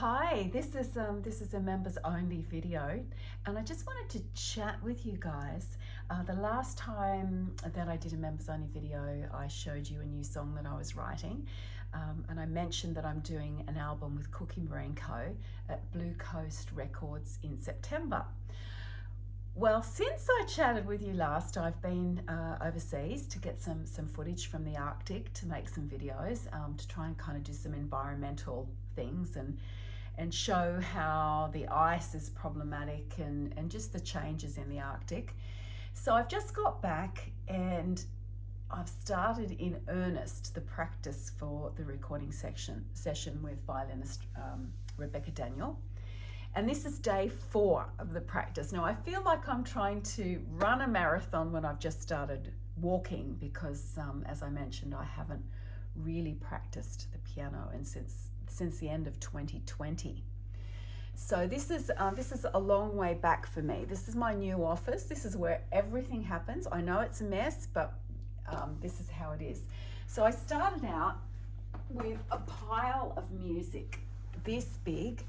Hi, this is a members only video, and I just wanted to chat with you guys. The last time that I did a members only video, I showed you a new song that I was writing, and I mentioned that I'm doing an album with Cookie Marine Co. at Blue Coast Records in September. Well, since I chatted with you last, I've been overseas to get some footage from the Arctic to make some videos, to try and kind of do some environmental things and show how the ice is problematic and just the changes in the Arctic. So I've just got back and I've started in earnest the practice for the recording session with violinist Rebecca Daniel. And this is day 4 of the practice. Now I feel like I'm trying to run a marathon when I've just started walking because as I mentioned, I haven't really practiced the piano and since the end of 2020. So this is a long way back for me. This is my new office. This is where everything happens. I know it's a mess, but this is how it is. So I started out with a pile of music this big,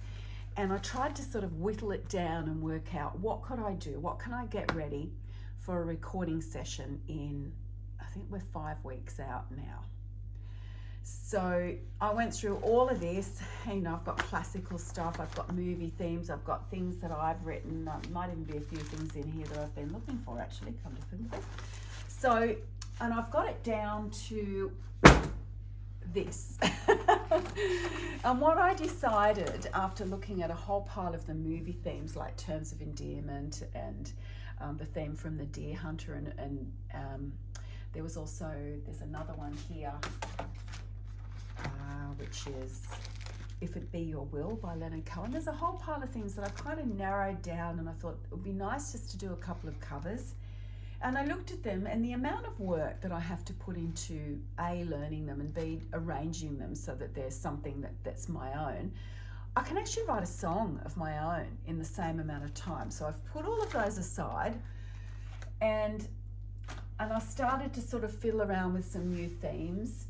and I tried to sort of whittle it down and work out what could I do, what can I get ready for a recording session in, I think we're 5 weeks out now. So I went through all of this. You know, I've got classical stuff, I've got movie themes, I've got things that I've written. Might even be a few things in here that I've been looking for actually, come to think of it. So, and I've got it down to this. And what I decided after looking at a whole pile of the movie themes like Terms of Endearment and the theme from The Deer Hunter and there's another one here which is If It Be Your Will by Leonard Cohen. There's a whole pile of things that I kind of narrowed down, and I thought it would be nice just to do a couple of covers. And I looked at them, and the amount of work that I have to put into A, learning them, and B, arranging them so that there's something that's my own, I can actually write a song of my own in the same amount of time. So I've put all of those aside, and I started to sort of fiddle around with some new themes,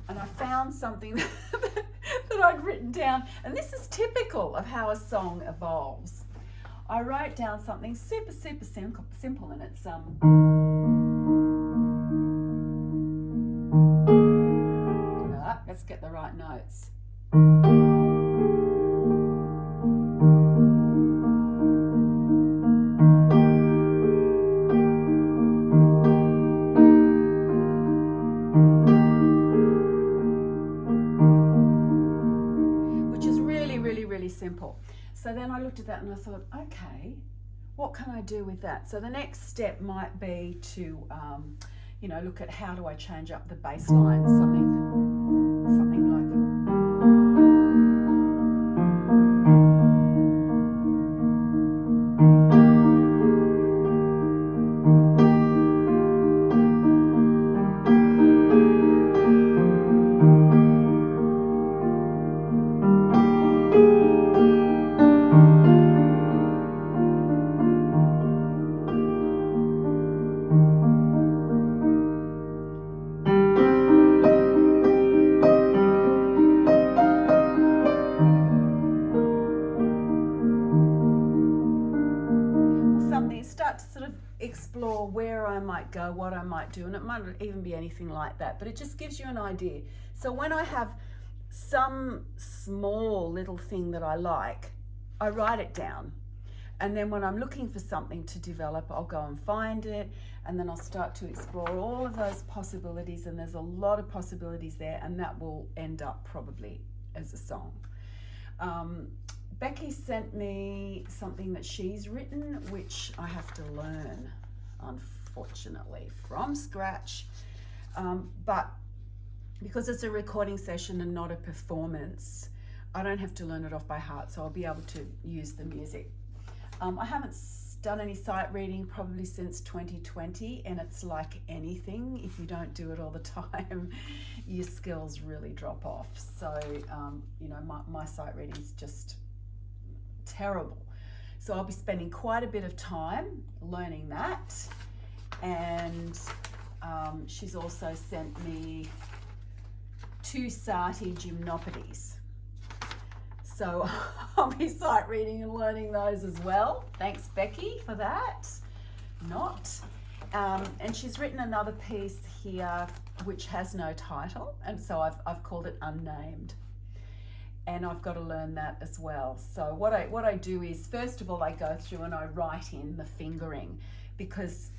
and I found something that I'd written down, and this is typical of how a song evolves. I wrote down something super simple, and it's let's get the right notes. Which is really simple. So then I looked at that and I thought, okay, what can I do with that? So the next step might be to, look at how do I change up the bass line, something like. Start to sort of explore where I might go, what I might do, and it might even be anything like that, but it just gives you an idea. So when I have some small little thing that I like, I write it down, and then when I'm looking for something to develop, I'll go and find it, and then I'll start to explore all of those possibilities, and there's a lot of possibilities there, and that will end up probably as a song. Becky sent me something that she's written, which I have to learn, unfortunately, from scratch. But because it's a recording session and not a performance, I don't have to learn it off by heart, so I'll be able to use the music. I haven't done any sight reading probably since 2020, and it's like anything, if you don't do it all the time, your skills really drop off. So, my sight reading is just terrible. So I'll be spending quite a bit of time learning that. And she's also sent me 2 Sati gymnopedies. So I'll be sight reading and learning those as well. Thanks, Becky, for that. And she's written another piece here which has no title, and so I've called it Unnamed. And I've got to learn that as well. So what I do is, first of all, I go through and I write in the fingering, because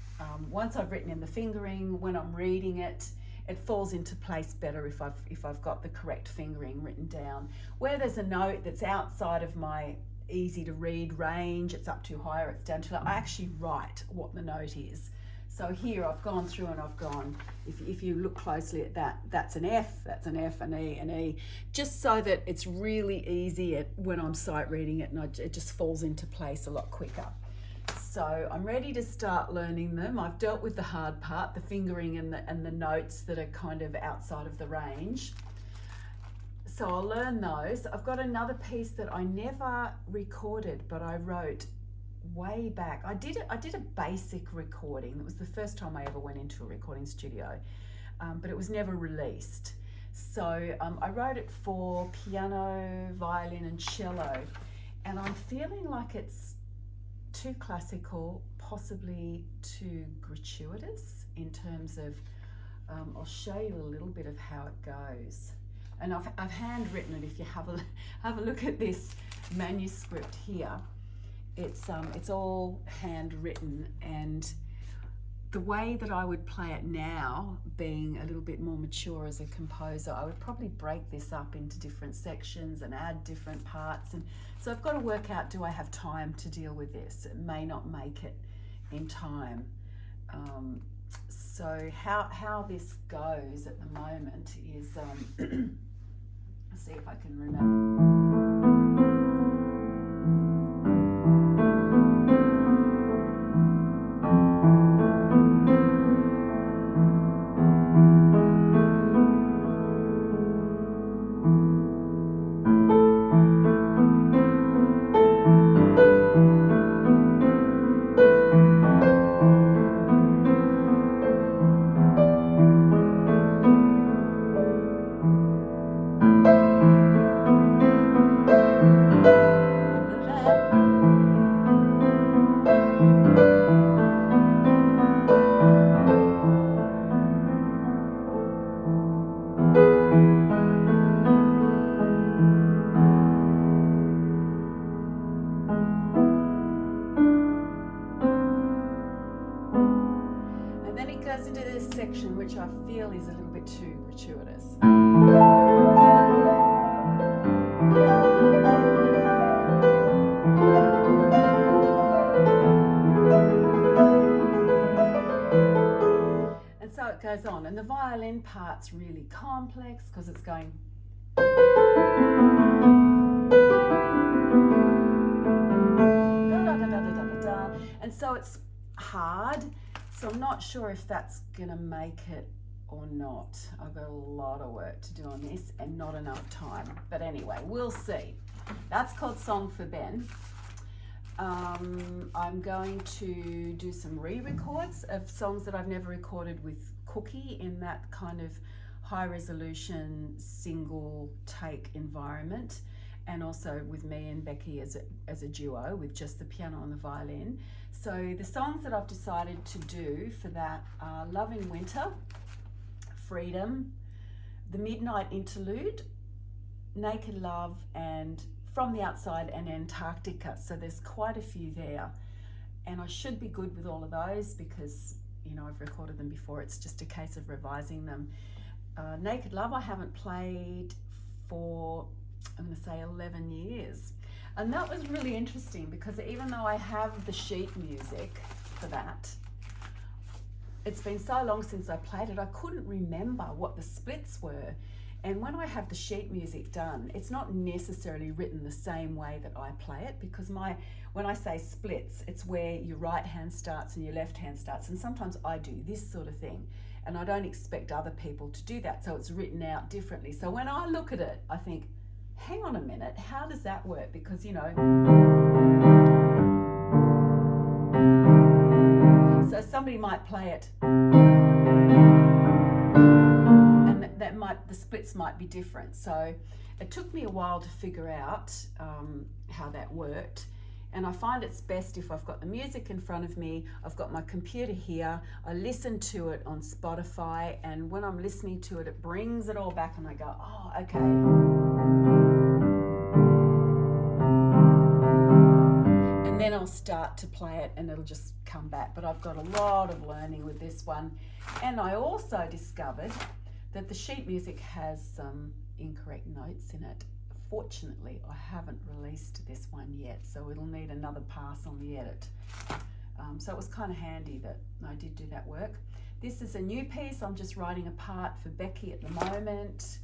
once I've written in the fingering, when I'm reading it, it falls into place better if I've got the correct fingering written down. Where there's a note that's outside of my easy to read range, it's up too high or it's down too low, I actually write what the note is. So here I've gone through and I've gone, if you look closely at that, that's an F, an E, just so that it's really easy when I'm sight reading it, and it just falls into place a lot quicker. So I'm ready to start learning them. I've dealt with the hard part, the fingering and the notes that are kind of outside of the range. So I'll learn those. I've got another piece that I never recorded, but I wrote way back. I did a basic recording. It was the first time I ever went into a recording studio, but it was never released. So I wrote it for piano, violin and cello, and I'm feeling like it's too classical, possibly too gratuitous in terms of, I'll show you a little bit of how it goes. And I've handwritten it. If you have a look at this manuscript here, it's all handwritten, and the way that I would play it now, being a little bit more mature as a composer, I would probably break this up into different sections and add different parts. And so I've got to work out, do I have time to deal with this? It may not make it in time. So how this goes at the moment is, let's see if I can remember. Section which I feel is a little bit too gratuitous. And so it goes on, and the violin part's really complex because it's going and so it's hard. So I'm not sure if that's gonna make it or not. I've got a lot of work to do on this and not enough time. But anyway, we'll see. That's called Song for Ben. I'm going to do some re-records of songs that I've never recorded with Cookie in that kind of high resolution single take environment, and also with me and Becky as a duo with just the piano and the violin. So the songs that I've decided to do for that are Love in Winter, Freedom, The Midnight Interlude, Naked Love, and From the Outside and Antarctica. So there's quite a few there. And I should be good with all of those because, you know, I've recorded them before. It's just a case of revising them. Naked Love I haven't played for, I'm going to say 11 years. And that was really interesting because even though I have the sheet music for that, it's been so long since I played it, I couldn't remember what the splits were. And when I have the sheet music done, it's not necessarily written the same way that I play it, because when I say splits, it's where your right hand starts and your left hand starts. And sometimes I do this sort of thing, and I don't expect other people to do that. So it's written out differently. So when I look at it, I think, hang on a minute, how does that work? Because, you know, so somebody might play it, and the splits might be different. So it took me a while to figure out how that worked. And I find it's best if I've got the music in front of me, I've got my computer here, I listen to it on Spotify, and when I'm listening to it, it brings it all back and I go, oh, okay. And then I'll start to play it and it'll just come back. But I've got a lot of learning with this one. And I also discovered that the sheet music has some incorrect notes in it. Fortunately, I haven't released this one yet, so it'll need another pass on the edit. So it was kind of handy that I did do that work. This is a new piece. I'm just writing a part for Becky at the moment.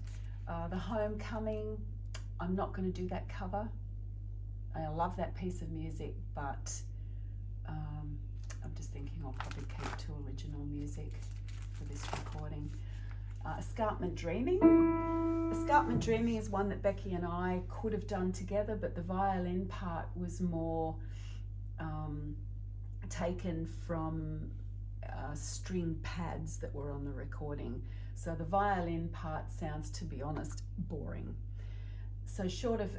The Homecoming, I'm not going to do that cover. I love that piece of music, but I'm just thinking I'll probably keep to original music for this recording. Escarpment Dreaming. Escarpment Dreaming is one that Becky and I could have done together, but the violin part was more taken from string pads that were on the recording. So the violin part sounds, to be honest, boring. So short of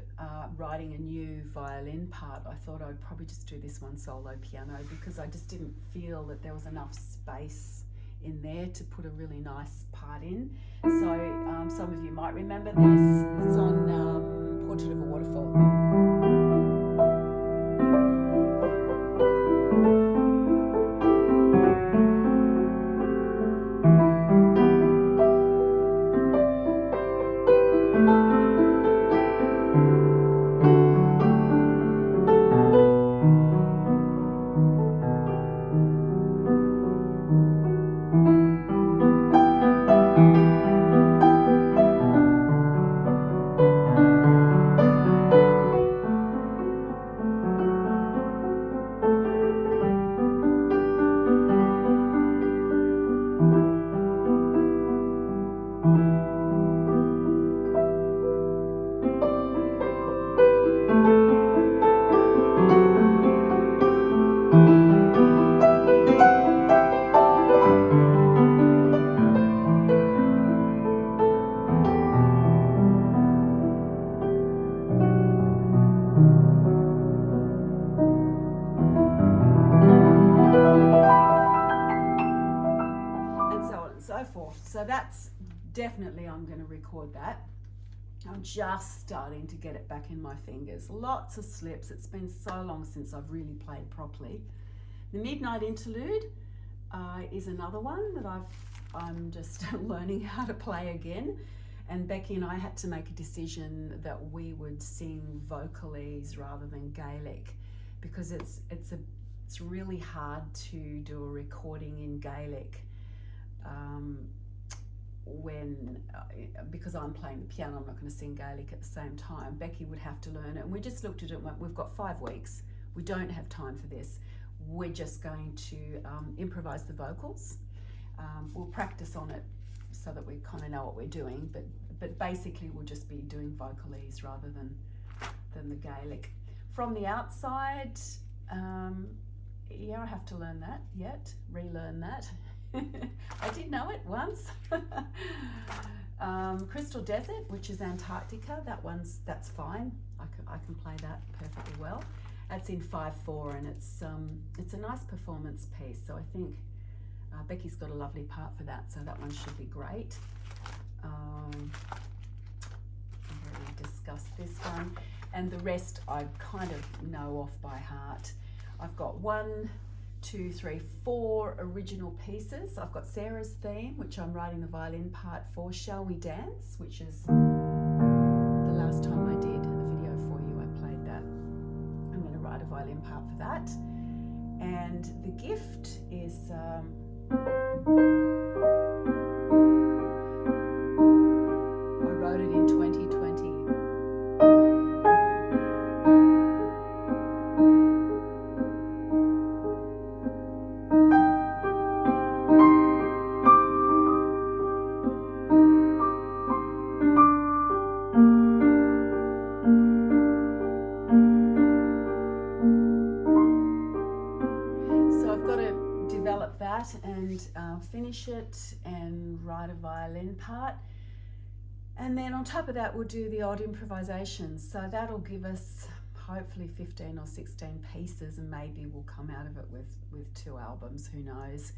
writing a new violin part, I thought I'd probably just do this one solo piano, because I just didn't feel that there was enough space in there to put a really nice part in. So some of you might remember this. It's on Portrait of a Waterfall. So that's definitely, I'm going to record that. I'm just starting to get it back in my fingers. Lots of slips. It's been so long since I've really played properly. The Midnight Interlude is another one that I'm just learning how to play again. And Becky and I had to make a decision that we would sing vocalese rather than Gaelic, because it's really hard to do a recording in Gaelic. Because I'm playing the piano, I'm not going to sing Gaelic at the same time. Becky would have to learn it, and we just looked at it and went, we've got 5 weeks. We don't have time for this. We're just going to improvise the vocals. We'll practice on it so that we kind of know what we're doing, but basically we'll just be doing vocalese rather than the Gaelic. From the Outside, yeah, I have to learn that yet, relearn that. I did know it once. Crystal Desert, which is Antarctica, that's fine. I can play that perfectly well. That's in 5/4, and it's a nice performance piece. So I think Becky's got a lovely part for that, so that one should be great. I've already discussed this one, and the rest I kind of know off by heart. I've got 1, 2, 3, 4 original pieces. I've got Sarah's theme, which I'm writing the violin part for. Shall We Dance, which is the last time I did a video for you, I played that. I'm going to write a violin part for that. And The Gift is I wrote it in 2020. And finish it and write a violin part. And then on top of that, we'll do the odd improvisations. So that'll give us hopefully 15 or 16 pieces, and maybe we'll come out of it with 2 albums, who knows?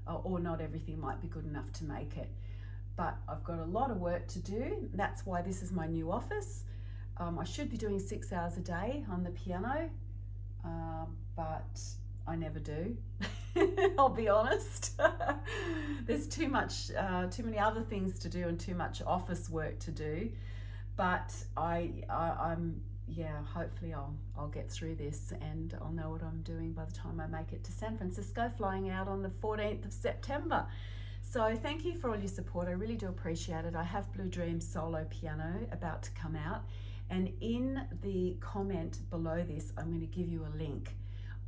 Or not everything might be good enough to make it. But I've got a lot of work to do. That's why this is my new office. I should be doing 6 hours a day on the piano, but I never do. I'll be honest. There's too many other things to do and too much office work to do. But I'm hopefully I'll get through this, and I'll know what I'm doing by the time I make it to San Francisco, flying out on the 14th of September. So thank you for all your support. I really do appreciate it. I have Blue Dreams solo piano about to come out, and in the comment below this, I'm going to give you a link.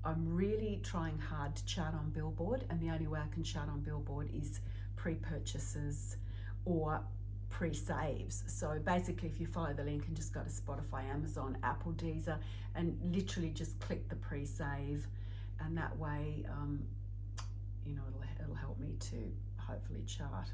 I'm really trying hard to chart on Billboard, and the only way I can chart on Billboard is pre-purchases or pre-saves. So basically, if you follow the link and just go to Spotify, Amazon, Apple, Deezer, and literally just click the pre-save, and that way, it'll help me to hopefully chart.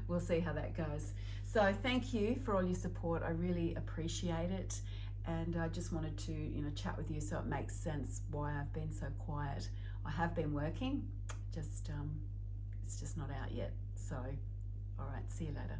We'll see how that goes. So thank you for all your support. I really appreciate it. And I just wanted to, chat with you so it makes sense why I've been so quiet. I have been working, it's just not out yet. So, all right, see you later.